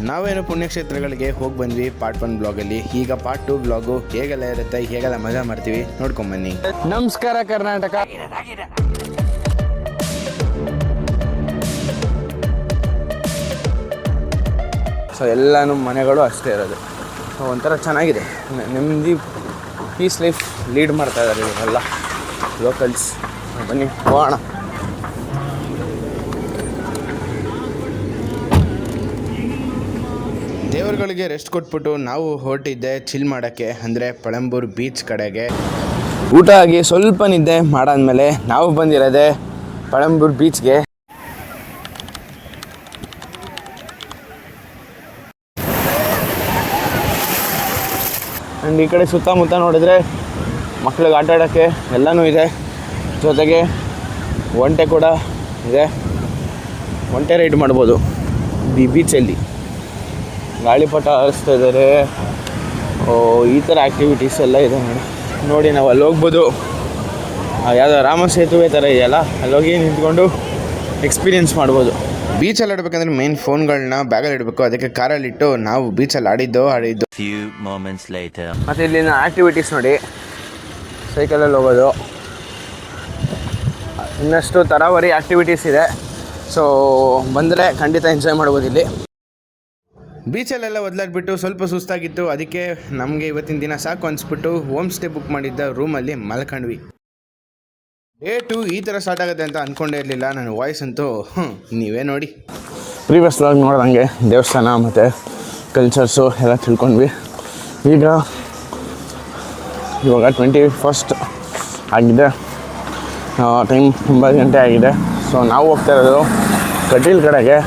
ನಾವೇನು ಪುಣ್ಯಕ್ಷೇತ್ರಗಳಿಗೆ ಹೋಗಿ ಬಂದ್ವಿ ಪಾರ್ಟ್ 1 ಬ್ಲಾಗಲ್ಲಿ. ಈಗ ಪಾರ್ಟ್ 2 ಬ್ಲಾಗು ಹೇಗೆಲ್ಲ ಇರುತ್ತೆ, ಹೇಗೆಲ್ಲ ಮಜಾ ಮಾಡ್ತೀವಿ ನೋಡ್ಕೊಂಬನ್ನಿ. ನಮಸ್ಕಾರ ಕರ್ನಾಟಕ. ಸೊ ಎಲ್ಲನೂ ಮನೆಗಳು ಅಷ್ಟೇ ಇರೋದು. ಸೊ ಒಂಥರ ಚೆನ್ನಾಗಿದೆ, ನೆಮ್ಮದಿ ಪೀಸ್ ಲೈಫ್ ಲೀಡ್ ಮಾಡ್ತಾ ಇದ್ದಾರೆ ಇವರೆಲ್ಲ ಲೋಕಲ್ಸ್. ಬನ್ನಿ ಹೋಗೋಣ. ದೇವರುಗಳಿಗೆ ರೆಸ್ಟ್ ಕೊಟ್ಬಿಟ್ಟು ನಾವು ಹೊರಟಿದ್ದೆ ಚಿಲ್ ಮಾಡೋಕ್ಕೆ, ಅಂದರೆ ಪಳಂಬೂರು ಬೀಚ್ ಕಡೆಗೆ. ಊಟ ಆಗಿ ಸ್ವಲ್ಪ ನಿದ್ದೆ ಮಾಡಾದ್ಮೇಲೆ ನಾವು ಬಂದಿರೋದೆ ಪಳಂಬೂರು ಬೀಚ್ಗೆ. ಆ್ಯಂಡ್ ಈ ಕಡೆ ಸುತ್ತಮುತ್ತ ನೋಡಿದ್ರೆ ಮಕ್ಳಿಗೆ ಆಟ ಆಡೋಕ್ಕೆ ಎಲ್ಲನೂ ಇದೆ, ಜೊತೆಗೆ ಒಂಟೆ ಕೂಡ ಇದೆ. ಒಂಟೆ ರೈಡ್ ಮಾಡ್ಬೋದು ಬೀಚಲ್ಲಿ. ಗಾಳಿಪಟ ಹಾರಿಸ್ತಾ ಇದ್ದಾರೆ. ಈ ಥರ ಆ್ಯಕ್ಟಿವಿಟೀಸ್ ಎಲ್ಲ ಇದೆ ನೋಡಿ. ನಾವು ಅಲ್ಲಿ ಹೋಗ್ಬೋದು. ಯಾವುದೋ ರಾಮ ಸೇತುವೆ ಥರ ಇದೆಯಲ್ಲ, ಅಲ್ಲೋಗಿ ನಿಂತ್ಕೊಂಡು ಎಕ್ಸ್ಪೀರಿಯೆನ್ಸ್ ಮಾಡ್ಬೋದು. ಬೀಚಲ್ಲಿ ಆಡಬೇಕಂದ್ರೆ ಮೇನ್ ಫೋನ್ಗಳನ್ನ ಬ್ಯಾಗಲ್ಲಿ ಇಡಬೇಕು, ಅದಕ್ಕೆ ಕಾರಲ್ಲಿಟ್ಟು ನಾವು ಬೀಚಲ್ಲಿ ಆಡಿದ್ದು. ಮತ್ತು ಇಲ್ಲಿನ ಆ್ಯಕ್ಟಿವಿಟೀಸ್ ನೋಡಿ, ಸೈಕಲಲ್ಲಿ ಹೋಗೋದು, ಇನ್ನಷ್ಟು ತರಾವರಿ ಆ್ಯಕ್ಟಿವಿಟೀಸ್ ಇದೆ. ಸೊ ಬಂದರೆ ಖಂಡಿತ ಎಂಜಾಯ್ ಮಾಡ್ಬೋದು. ಇಲ್ಲಿ ಬೀಚಲ್ಲೆಲ್ಲ ಒದ್ಲಾಡ್ಬಿಟ್ಟು ಸ್ವಲ್ಪ ಸುಸ್ತಾಗಿತ್ತು, ಅದಕ್ಕೆ ನಮಗೆ ಇವತ್ತಿನ ದಿನ ಸಾಕು ಅನಿಸ್ಬಿಟ್ಟು ಹೋಮ್ ಸ್ಟೇ ಬುಕ್ ಮಾಡಿದ್ದ ರೂಮಲ್ಲಿ ಮಲ್ಕೊಂಡ್ವಿ. ಡೇ 2 ಈ ಥರ ಸ್ಟಾರ್ಟ್ ಆಗುತ್ತೆ ಅಂತ ಅಂದ್ಕೊಂಡೇ ಇರಲಿಲ್ಲ. ನನ್ನ ವಾಯ್ಸ್ ಅಂತೂ ನೀವೇ ನೋಡಿ. ಪ್ರೀವಿಯಸ್ ವ್ಲಾಗ್ ನೋಡ್ದಂಗೆ ದೇವಸ್ಥಾನ ಮತ್ತು ಕಲ್ಚರ್ಸು ಎಲ್ಲ ತಿಳ್ಕೊಂಡ್ವಿ. ಇವಾಗ 21 ಆಗಿದೆ, ಟೈಮ್ 9 ಗಂಟೆ ಆಗಿದೆ. ಸೊ ನಾವು ಹೋಗ್ತಾ ಇರೋದು ಕಟೀಲ್ ಕಡೆಗೆ.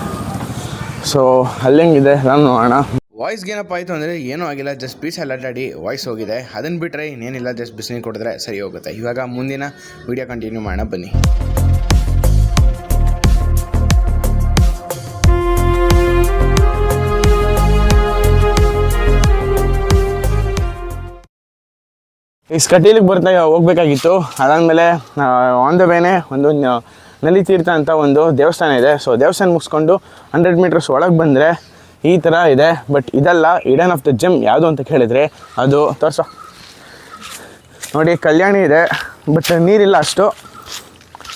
ಸೊ ಅಲ್ಲೆಂಗಿದೆ ನಾನು ನೋಡೋಣ. ವಾಯ್ಸ್ಗೆ ಏನಪ್ಪ ಆಯಿತು ಅಂದರೆ ಏನೂ ಆಗಿಲ್ಲ, ಜಸ್ಟ್ ಬೀಚಲ್ಲಿ ಅಡ್ಡಾಡಿ ವಾಯ್ಸ್ ಹೋಗಿದೆ. ಅದನ್ನು ಬಿಟ್ಟರೆ ಇನ್ನೇನಿಲ್ಲ, ಜಸ್ಟ್ ಬಿಸಿನೀರು ಕೊಡಿದ್ರೆ ಸರಿ ಹೋಗುತ್ತೆ. ಇವಾಗ ಮುಂದಿನ ವೀಡಿಯೋ ಕಂಟಿನ್ಯೂ ಮಾಡೋಣ ಬನ್ನಿ. ಈ ಕಟೀಲಿಗೆ ಹೋಗ್ಬೇಕಾಗಿತ್ತು. ಅದಾದಮೇಲೆ ಆನ್ ದ ವೇನೆ ಒಂದು ನಲ್ಲಿ ತೀರ್ಥ ಅಂತ ಒಂದು ದೇವಸ್ಥಾನ ಇದೆ. ಸೊ ದೇವಸ್ಥಾನ ಮುಗಿಸ್ಕೊಂಡು 100 ಮೀಟರ್ಸ್ ಒಳಗೆ ಬಂದರೆ ಈ ಥರ ಇದೆ. ಬಟ್ ಇದೆಲ್ಲ ಇಡನ್ ಆಫ್ ದ ಜೆಮ್ ಯಾವುದು ಅಂತ ಕೇಳಿದರೆ ಅದು ತೋರಿಸೋ ನೋಡಿ, ಕಲ್ಯಾಣಿ ಇದೆ. ಬಟ್ ನೀರಿಲ್ಲ ಅಷ್ಟು,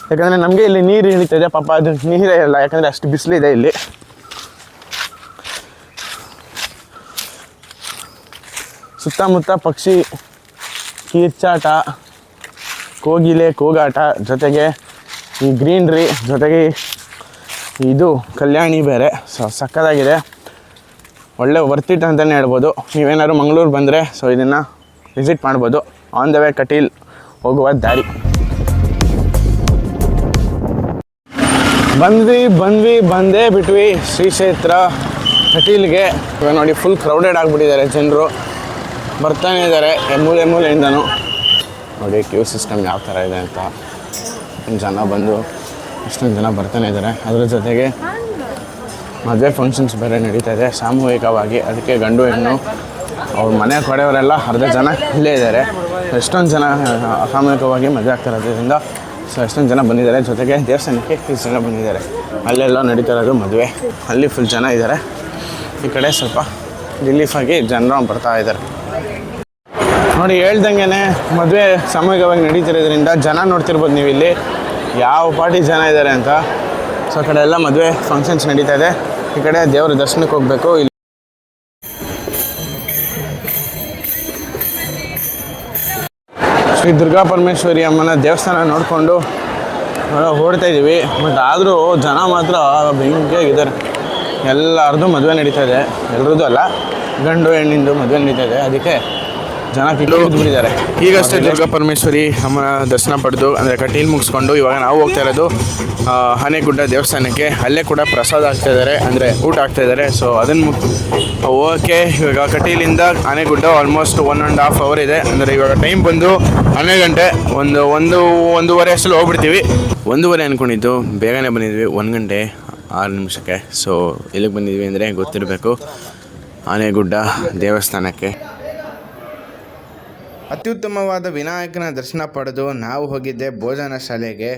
ಯಾಕಂದರೆ ನಮಗೆ ಇಲ್ಲಿ ನೀರು ಇಳಿತದೆ. ಪಾಪ ಅದು ನೀರೇ ಇಲ್ಲ, ಯಾಕಂದರೆ ಅಷ್ಟು ಬಿಸಿಲಿದೆ ಇಲ್ಲಿ. ಸುತ್ತಮುತ್ತ ಪಕ್ಷಿ ಕೀರ್ಚಾಟ, ಕೋಗಿಲೆ ಕೂಗಾಟ, ಜೊತೆಗೆ ಈ ಗ್ರೀನ್ರಿ, ಜೊತೆಗೆ ಇದು ಕಲ್ಯಾಣಿ ಬೇರೆ. ಸಕ್ಕತ್ತಾಗಿದೆ, ಒಳ್ಳೆ ವರ್ತಿಟ್ ಅಂತಲೇ ಹೇಳ್ಬೋದು. ನೀವೇನಾದ್ರು ಮಂಗಳೂರು ಬಂದರೆ ಸೊ ಇದನ್ನು ವಿಸಿಟ್ ಮಾಡ್ಬೋದು. ಆನ್ ದ ವೇ ಕಟೀಲ್ ಹೋಗುವ ದಾರಿ. ಬಂದೇ ಬಿಟ್ವಿ ಶ್ರೀ ಕ್ಷೇತ್ರ ಕಟೀಲ್ಗೆ. ಇವಾಗ ನೋಡಿ ಫುಲ್ ಕ್ರೌಡೆಡ್ ಆಗಿಬಿಟ್ಟಿದ್ದಾರೆ, ಜನರು ಬರ್ತಾನೆ ಇದ್ದಾರೆ ಮೂಲೆಯಿಂದನೂ. ನೋಡಿ ಕ್ಯೂ ಸಿಸ್ಟಮ್ ಯಾವ ಥರ ಇದೆ ಅಂತ. ಜನ ಬಂದು ಎಷ್ಟೊಂದು ಜನ ಬರ್ತಾನೆ ಇದ್ದಾರೆ. ಅದರ ಜೊತೆಗೆ ಮದುವೆ ಫಂಕ್ಷನ್ಸ್ ಬೇರೆ ನಡೀತಾ ಇದೆ ಸಾಮೂಹಿಕವಾಗಿ. ಅದಕ್ಕೆ ಗಂಡು ಹೆಣ್ಣು ಅವ್ರ ಮನೆ ಕಡೆಯವರೆಲ್ಲ ಅರ್ಧ ಜನ ಇಲ್ಲೇ ಇದ್ದಾರೆ. ಎಷ್ಟೊಂದು ಜನ ಸಾಮೂಹಿಕವಾಗಿ ಮದುವೆ ಆಗ್ತಾ ಇರೋದ್ರಿಂದ ಸೊ ಎಷ್ಟೊಂದು ಜನ ಬಂದಿದ್ದಾರೆ. ಜೊತೆಗೆ ದೇವಸ್ಥಾನಕ್ಕೆ ಇಷ್ಟು ಜನ ಬಂದಿದ್ದಾರೆ. ಅಲ್ಲೆಲ್ಲ ನಡೀತಾ ಇರೋದು ಮದುವೆ, ಅಲ್ಲಿ ಫುಲ್ ಜನ ಇದ್ದಾರೆ. ಈ ಕಡೆ ಸ್ವಲ್ಪ ರಿಲೀಫಾಗಿ ಜನರು ಬರ್ತಾ ಇದ್ದಾರೆ. ನೋಡಿ ಹೇಳ್ದಂಗೆ ಮದುವೆ ಸಾಮೂಹಿಕವಾಗಿ ನಡೀತಿರೋದ್ರಿಂದ ಜನ ನೋಡ್ತಿರ್ಬೋದು ನೀವು ಇಲ್ಲಿ ಯಾವ ಪಾರ್ಟಿ ಜನ ಇದ್ದಾರೆ ಅಂತ. ಸೊ ಆ ಕಡೆ ಎಲ್ಲ ಮದುವೆ ಫಂಕ್ಷನ್ಸ್ ನಡೀತಾ ಇದೆ. ಈ ಕಡೆ ದೇವರ ದರ್ಶನಕ್ಕೆ ಹೋಗಬೇಕು. ಇಲ್ಲಿ ಶ್ರೀ ದುರ್ಗಾ ಪರಮೇಶ್ವರಿ ಅಮ್ಮನ ದೇವಸ್ಥಾನ ನೋಡಿಕೊಂಡು ಓಡ್ತಾ ಇದ್ದೀವಿ. ಬಟ್ ಆದರೂ ಜನ ಮಾತ್ರ ಬೆಂಕಿಯಾಗಿದ್ದಾರೆ. ಎಲ್ಲರದ್ದು ಮದುವೆ ನಡೀತಾ ಇದೆ, ಎಲ್ಲರದ್ದು ಅಲ್ಲ, ಗಂಡು ಹೆಣ್ಣಿಂದು ಮದುವೆ ನಡೀತಾ ಇದೆ. ಅದಕ್ಕೆ ಜನ ಬಿಟ್ಟಿದ್ದಾರೆ. ಈಗಷ್ಟೇ ದುರ್ಗಾ ಪರಮೇಶ್ವರಿ ಅಮ್ಮನ ದರ್ಶನ ಪಡೆದು, ಅಂದರೆ ಕಟೀಲ್ ಮುಗಿಸ್ಕೊಂಡು ಇವಾಗ ನಾವು ಹೋಗ್ತಾ ಇರೋದು ಆನೆಗುಡ್ಡ ದೇವಸ್ಥಾನಕ್ಕೆ. ಅಲ್ಲೇ ಕೂಡ ಪ್ರಸಾದ ಆಗ್ತಾಯಿದ್ದಾರೆ, ಅಂದರೆ ಊಟ ಆಗ್ತಾಯಿದ್ದಾರೆ. ಸೊ ಅದನ್ನು ಓಕೆ. ಇವಾಗ ಕಟೀಲಿಂದ ಆನೆಗುಡ್ಡ ಆಲ್ಮೋಸ್ಟ್ 1.5 hour ಇದೆ. ಅಂದರೆ ಇವಾಗ ಟೈಮ್ ಬಂದು 12 ಗಂಟೆ. ಒಂದೂವರೆ ಅಷ್ಟಲ್ಲಿ ಹೋಗ್ಬಿಡ್ತೀವಿ. 1:30 ಅಂದ್ಕೊಂಡಿದ್ದು, ಬೇಗನೆ ಬಂದಿದ್ವಿ 1 ಗಂಟೆ 6 ನಿಮಿಷಕ್ಕೆ. ಸೊ ಎಲ್ಲಿಗೆ ಬಂದಿದ್ವಿ ಅಂದರೆ ಗೊತ್ತಿರಬೇಕು, ಆನೆಗುಡ್ಡ ದೇವಸ್ಥಾನಕ್ಕೆ. ಅತ್ಯುತ್ತಮವಾದ ವಿನಾಯಕನ ದರ್ಶನ ಪಡೆದು ನಾವು ಹೋಗಿದ್ದೆ ಭೋಜನ ಶಾಲೆಗೆ.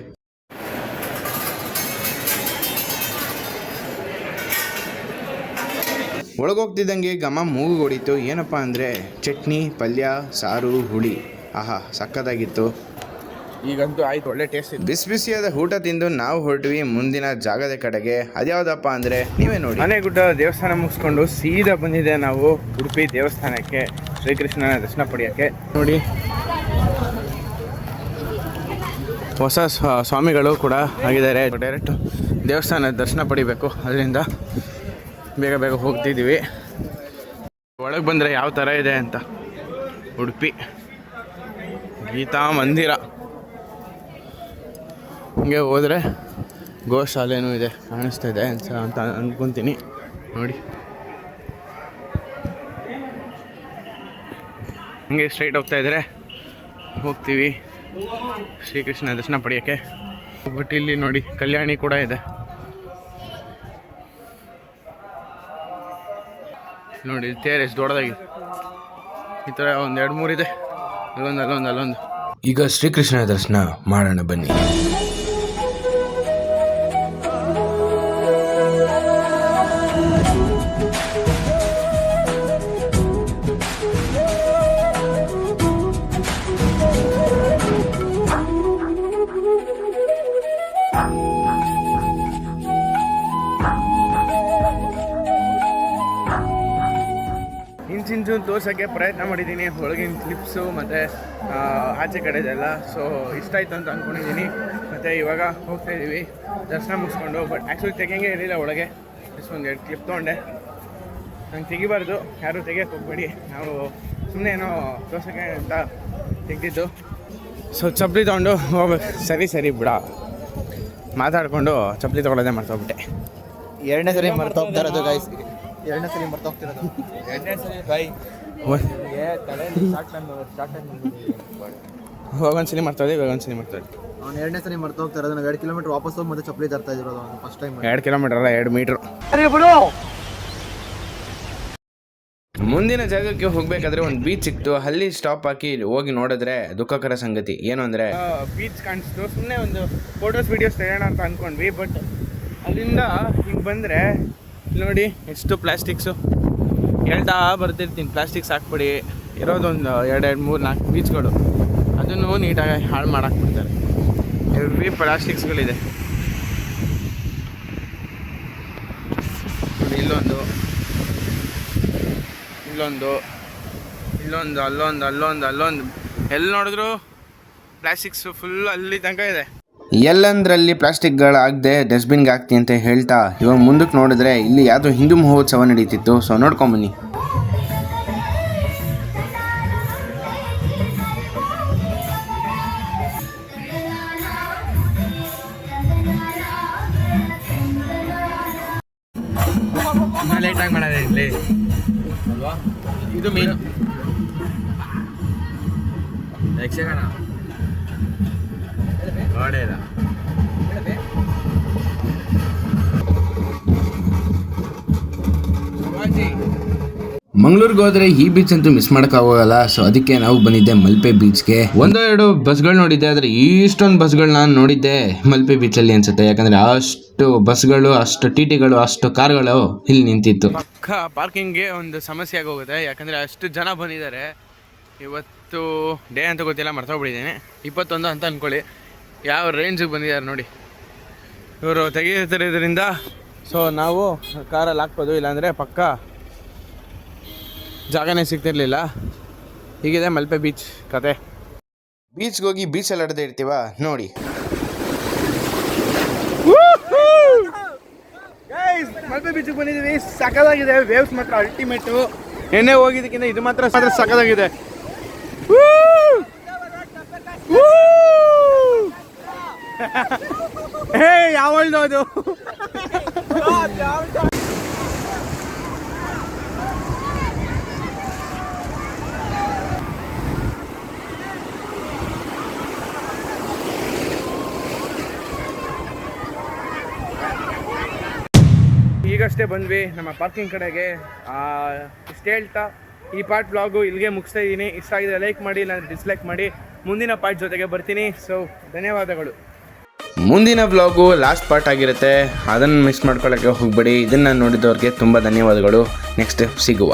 ಒಳಗೋಗ್ತಿದ್ದಂಗೆ ಘಮ ಮೂಗು ಹೊಡಿತು. ಏನಪ್ಪ ಅಂದರೆ ಚಟ್ನಿ, ಪಲ್ಯ, ಸಾರು, ಹುಳಿ. ಆಹಾ, ಸಕ್ಕತ್ತಾಗಿತ್ತು. ಈಗಂತೂ ಆಯ್ತು, ಒಳ್ಳೆ ಟೇಸ್ಟ್ ಇದೆ. ಬಿಸಿ ಬಿಸಿಯಾದ ಊಟ ತಿಂದು ನಾವು ಹೊರಟ್ವಿ ಮುಂದಿನ ಜಾಗದ ಕಡೆಗೆ. ಅದ್ಯಾವುದಪ್ಪ ಅಂದರೆ ನೀವೇ ನೋಡಿ. ಆನೆಗುಡ್ಡ ದೇವಸ್ಥಾನ ಮುಗಿಸ್ಕೊಂಡು ಸೀದಾ ಬಂದಿದೆ ನಾವು ಉಡುಪಿ ದೇವಸ್ಥಾನಕ್ಕೆ, ಶ್ರೀಕೃಷ್ಣನ ದರ್ಶನ ಪಡೆಯೋಕ್ಕೆ. ನೋಡಿ, ಹೊಸ ಸ್ವಾಮಿಗಳು ಕೂಡ ಆಗಿದ್ದಾರೆ. ಡೈರೆಕ್ಟ್ ದೇವಸ್ಥಾನದ ದರ್ಶನ ಪಡಿಬೇಕು, ಅದರಿಂದ ಬೇಗ ಬೇಗ ಹೋಗ್ತಿದ್ದೀವಿ. ಒಳಗೆ ಬಂದರೆ ಯಾವ ಥರ ಇದೆ ಅಂತ. ಉಡುಪಿ ಗೀತಾ ಮಂದಿರ. ಹಿಂಗೆ ಹೋದರೆ ಗೋಶಾಲೆನೂ ಇದೆ, ಕಾಣಿಸ್ತಾ ಇದೆ ಅಂತ ಅಂದ್ಕೊತೀನಿ. ನೋಡಿ, ಹಂಗೆ ಸ್ಟ್ರೈಟ್ ಹೋಗ್ತಾ ಇದ್ದಾರೆ, ಹೋಗ್ತೀವಿ ಶ್ರೀಕೃಷ್ಣ ದರ್ಶನ ಪಡೆಯೋಕ್ಕೆ. ಬಟ್ ಇಲ್ಲಿ ನೋಡಿ ಕಲ್ಯಾಣಿ ಕೂಡ ಇದೆ. ನೋಡಿ ತೇರು ಎಷ್ಟು ದೊಡ್ಡದಾಗಿದೆ. ಈ ಥರ ಒಂದು 2-3 ಇದೆ, ಅಲ್ಲೊಂದು. ಈಗ ಶ್ರೀಕೃಷ್ಣ ದರ್ಶನ ಮಾಡೋಣ ಬನ್ನಿ. ಇಂಚಿಂಚು ತೋರ್ಸೋಕ್ಕೆ ಪ್ರಯತ್ನ ಮಾಡಿದ್ದೀನಿ, ಒಳಗಿನ ಕ್ಲಿಪ್ಸು ಮತ್ತು ಆಚೆ ಕಡೆದೆಲ್ಲ. ಸೊ ಇಷ್ಟ ಆಯಿತು ಅಂತ ಅಂದ್ಕೊಂಡಿದ್ದೀನಿ. ಮತ್ತು ಇವಾಗ ಹೋಗ್ತಾ ಇದ್ದೀವಿ ದರ್ಶನ ಮುಗಿಸ್ಕೊಂಡು. ಬಟ್ ಆ್ಯಕ್ಚುಲಿ ತೆಗಿಯಂಗೆ ಇರಲಿಲ್ಲ ಒಳಗೆ. ಜಸ್ಟ್ 1-2 ಕ್ಲಿಪ್ ತೊಗೊಂಡೆ. ನಂಗೆ ತೆಗಿಬಾರ್ದು, ಯಾರೂ ತೆಗಿಯೋಕ್ಕೆ ಹೋಗ್ಬೇಡಿ. ನಾವು ಸುಮ್ಮನೆ ಏನೋ ತೋರ್ಸೋಕ್ಕೆ ಅಂತ ತೆಗ್ದಿದ್ದು. ಸೊ ಚಪ್ಪಲಿ ತೊಗೊಂಡು ಹೋಗ್ಬೇಕು. ಸರಿ ಬಿಡ, ಮಾತಾಡಿಕೊಂಡು ಚಪ್ಪಲಿ ತೊಗೊಳ್ಳೋದೇ ಮರ್ತೋಗ್ಬಿಟ್ಟೆ. ಎರಡನೇ ಸರಿ ಮರ್ತೋಗ್ತಿರೋದು ಗೈಸ್, ಎರಡನೇ ಸರಿ ಮರ್ತೋಗ್ತಿರೋದು. ಹೋಗೊಂದ್ಸಲಿ ಮರ್ತೋದೆ, ಇವಾಗೊಂದ್ಸಲಿ ಮರ್ತೋದೆ. ಅವ್ನು ಎರಡನೇ ಸರಿ ಮರ್ತೋಗ್ತಾ ಇರೋದು. ನಾವು 2 ಕಿಲೋಮೀಟರ್ ವಾಪಸ್ ಹೋಗಿ ಮತ್ತೆ ಚಪ್ಪಲಿ ತರ್ತಾ ಇರೋದು ಫಸ್ಟ್ ಟೈಮ್. 2 ಕಿಲೋಮೀಟರ್ ಅಲ್ಲ, 2 ಮೀಟ್ರು. ಮುಂದಿನ ಜಾಗಕ್ಕೆ ಹೋಗಬೇಕಾದ್ರೆ ಒಂದು ಬೀಚ್ ಸಿಕ್ತು. ಅಲ್ಲಿ ಸ್ಟಾಪ್ ಹಾಕಿ ಹೋಗಿ ನೋಡಿದ್ರೆ ದುಃಖಕರ ಸಂಗತಿ ಏನು ಅಂದರೆ ಬೀಚ್ ಕಾಣಿಸ್ತು. ಸುಮ್ಮನೆ ಒಂದು ಫೋಟೋಸ್ ವೀಡಿಯೋಸ್ ತೆಗೋಣ ಅಂತ ಅಂದ್ಕೊಂಡ್ವಿ. ಬಟ್ ಅಲ್ಲಿಂದ ಹಿಂಗೆ ಬಂದರೆ ನೋಡಿ ಎಷ್ಟು ಪ್ಲಾಸ್ಟಿಕ್ಸು. ಹೇಳ್ತಾ ಬರ್ತಿರ್ತೀನಿ, ಪ್ಲಾಸ್ಟಿಕ್ಸ್ ಹಾಕ್ಬಿಡಿ. ಇರೋದೊಂದು 2-3-4 ಬೀಚ್ಗಳು, ಅದನ್ನು ನೀಟಾಗಿ ಹಾಳು ಮಾಡಾಕ್ಬಿಡ್ತಾರೆ. ಹೆವಿ ಪ್ಲಾಸ್ಟಿಕ್ಸ್ಗಳಿದೆ. ನೋಡಿ, ಇಲ್ಲೊಂದು, ಅಲ್ಲೊಂದು ಎಲ್ಲಿ ನೋಡಿದ್ರು ಪ್ಲಾಸ್ಟಿಕ್ಸು ಫುಲ್ ಅಲ್ಲಿ ತನಕ ಇದೆ. ಎಲ್ಲಂದ್ರಲ್ಲಿ ಪ್ಲಾಸ್ಟಿಕ್ಗಳಾಗದೆ ಡಸ್ಟ್ಬಿನ್ಗೆ ಹಾಕ್ತೀನಿ ಅಂತ ಹೇಳ್ತಾ ಇವಾಗ ಮುಂದಕ್ಕೆ ನೋಡಿದ್ರೆ ಇಲ್ಲಿ ಯಾವುದೋ ಹಿಂದೂ ಮಹೋತ್ಸವ ನಡೀತಿತ್ತು. ಸೊ ನೋಡ್ಕೊಂಬನ್ನಿ. ಲೇಟಾಗಿ ಮಾಡೋದೇ ಇಲ್ಲಿ ಅಲ್ವಾ? ಇದು ಮೀನು ಯಕ್ಷಗಾನ ಗಾಡಿ. ಮಂಗ್ಳೂರ್ಗೆ ಹೋದ್ರೆ ಈ ಬೀಚ್ ಅಂತೂ ಮಿಸ್ ಮಾಡೋಕ್ಕಾಗೋಲ್ಲ. ಸೊ ಅದಕ್ಕೆ ನಾವು ಬಂದಿದ್ದೆ ಮಲ್ಪೆ ಬೀಚ್ಗೆ. 1-2 ಬಸ್ಗಳು ನೋಡಿದ್ದೆ, ಆದರೆ ಇಷ್ಟೊಂದು ಬಸ್ಗಳು ನಾನು ನೋಡಿದ್ದೆ ಮಲ್ಪೆ ಬೀಚಲ್ಲಿ ಅನ್ಸುತ್ತೆ. ಯಾಕಂದರೆ ಅಷ್ಟು ಬಸ್ಗಳು, ಅಷ್ಟು ಟಿಟಿಗಳು, ಅಷ್ಟು ಕಾರ್ಗಳು ಇಲ್ಲಿ ನಿಂತಿತ್ತು. ಪಕ್ಕ ಪಾರ್ಕಿಂಗ್ಗೆ ಒಂದು ಸಮಸ್ಯೆ ಆಗೋಗುತ್ತೆ. ಯಾಕಂದರೆ ಅಷ್ಟು ಜನ ಬಂದಿದ್ದಾರೆ. ಇವತ್ತು ಡೇ ಅಂತ ಗೊತ್ತಿಲ್ಲ, ಮರ್ತೋಗ್ಬಿಟ್ಟಿದ್ದೀನಿ. 21 ಅಂತ ಅಂದ್ಕೊಳ್ಳಿ. ಯಾವ ರೇಂಜಿಗೆ ಬಂದಿದ್ದಾರೆ ನೋಡಿ ಇವರು ತೆಗೆಯುತ್ತಿರೋದ್ರಿಂದ. ಸೊ ನಾವು ಕಾರಲ್ಲಿ ಹಾಕ್ಬೋದು, ಇಲ್ಲಾಂದರೆ ಪಕ್ಕ ಜಾಗನೇ ಸಿಗ್ತಿರ್ಲಿಲ್ಲ. ಹೀಗಿದೆ ಮಲ್ಪೆ ಬೀಚ್ ಕತೆ. ಬೀಚ್ಗೆ ಹೋಗಿ ಬೀಚಲ್ಲಿ ಆಡದೆ ಇರ್ತೀವ ನೋಡಿ. ಮಲ್ಪೆ ಬೀಚ್ಗೆ ಬಂದಿದ್ದೀವಿ. ಸಕ್ಕದಾಗಿದೆ, ವೇವ್ಸ್ ಮಾತ್ರ ಅಲ್ಟಿಮೇಟು. ಎಣ್ಣೆ ಹೋಗಿದ್ದಕ್ಕಿಂತ ಇದು ಮಾತ್ರ ಸಕ್ಕದಾಗಿದೆ. ಹೇ ಯಾವಳ್ದು ಅದು? ಈಗಷ್ಟೇ ಬಂದ್ವಿ ನಮ್ಮ ಪಾರ್ಕಿಂಗ್ ಕಡೆಗೆ. ಇಷ್ಟು ಹೇಳ್ತಾ ಈ ಪಾರ್ಟ್ ಬ್ಲಾಗು ಇಲ್ಲಿಗೆ ಮುಗಿಸ್ತಾ ಇದ್ದೀನಿ. ಇಷ್ಟ ಆಗಿದೆ ಲೈಕ್ ಮಾಡಿ, ಇಲ್ಲಾಂದರೆ ಡಿಸ್ಲೈಕ್ ಮಾಡಿ. ಮುಂದಿನ ಪಾರ್ಟ್ ಜೊತೆಗೆ ಬರ್ತೀನಿ. ಸೊ ಧನ್ಯವಾದಗಳು. ಮುಂದಿನ ವ್ಲಾಗು ಲಾಸ್ಟ್ ಪಾರ್ಟ್ ಆಗಿರುತ್ತೆ, ಅದನ್ನು ಮಿಸ್ ಮಾಡ್ಕೊಳ್ಳೋಕ್ಕೆ ಹೋಗಬೇಡಿ. ಇದನ್ನು ನೋಡಿದವ್ರಿಗೆ ತುಂಬ ಧನ್ಯವಾದಗಳು. ನೆಕ್ಸ್ಟ್ ಸಿಗುವ.